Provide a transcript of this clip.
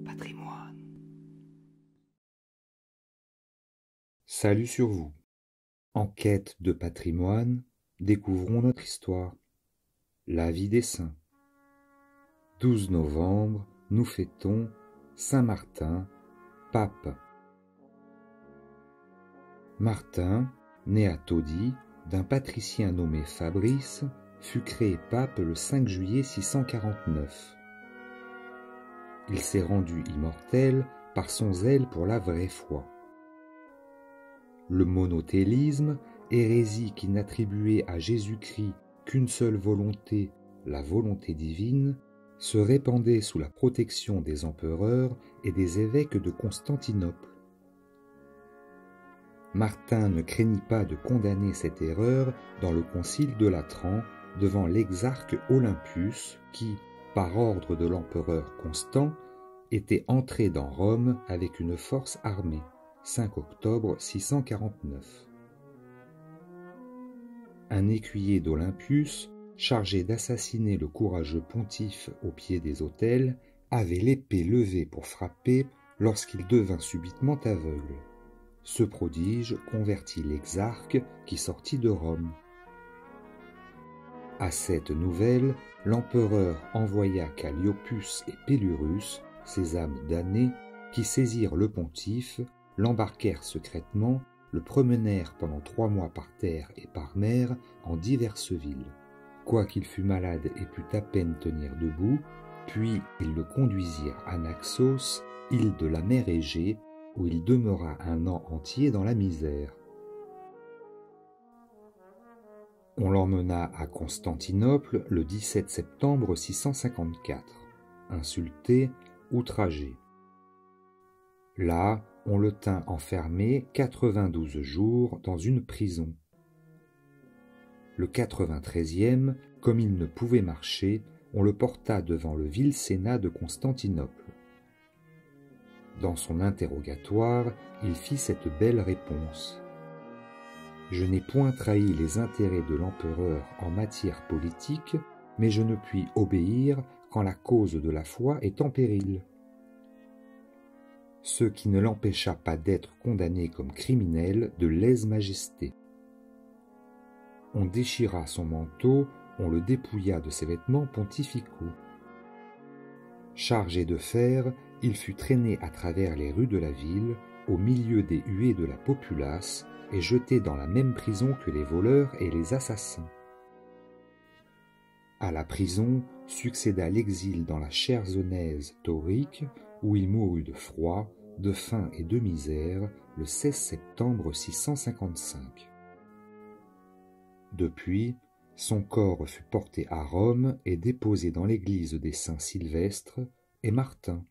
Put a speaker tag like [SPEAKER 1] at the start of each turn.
[SPEAKER 1] Patrimoine.
[SPEAKER 2] Salut sur vous. En quête de patrimoine, découvrons notre histoire. La vie des saints. 12 novembre, nous fêtons Saint Martin, pape. Martin, né à Todi, d'un patricien nommé Fabrice, fut créé pape le 5 juillet 649. Il s'est rendu immortel par son zèle pour la vraie foi. Le monothélisme, hérésie qui n'attribuait à Jésus-Christ qu'une seule volonté, la volonté divine, se répandait sous la protection des empereurs et des évêques de Constantinople. Martin ne craignit pas de condamner cette erreur dans le concile de Latran devant l'exarque Olympius qui, par ordre de l'empereur Constant, était entré dans Rome avec une force armée. 5 octobre 649. Un écuyer d'Olympius, chargé d'assassiner le courageux pontife au pied des autels, avait l'épée levée pour frapper lorsqu'il devint subitement aveugle. Ce prodige convertit l'exarque qui sortit de Rome. À cette nouvelle, l'empereur envoya Calliope et Pellurus, ces âmes damnées, qui saisirent le pontife, l'embarquèrent secrètement, le promenèrent pendant 3 mois par terre et par mer en diverses villes. Quoiqu'il fût malade et pût à peine tenir debout, puis ils le conduisirent à Naxos, île de la mer Égée, où il demeura 1 an entier dans la misère. On l'emmena à Constantinople le 17 septembre 654, insulté, outragé. Là, on le tint enfermé 92 jours dans une prison. Le 93e, comme il ne pouvait marcher, on le porta devant le vil sénat de Constantinople. Dans son interrogatoire, il fit cette belle réponse. « Je n'ai point trahi les intérêts de l'empereur en matière politique, mais je ne puis obéir quand la cause de la foi est en péril. » Ce qui ne l'empêcha pas d'être condamné comme criminel de lèse-majesté. On déchira son manteau, on le dépouilla de ses vêtements pontificaux. Chargé de fer, il fut traîné à travers les rues de la ville, au milieu des huées de la populace, et jeté dans la même prison que les voleurs et les assassins. À la prison succéda l'exil dans la Chersonèse taurique, où il mourut de froid, de faim et de misère le 16 septembre 655. Depuis, son corps fut porté à Rome et déposé dans l'église des Saints Sylvestre et Martin.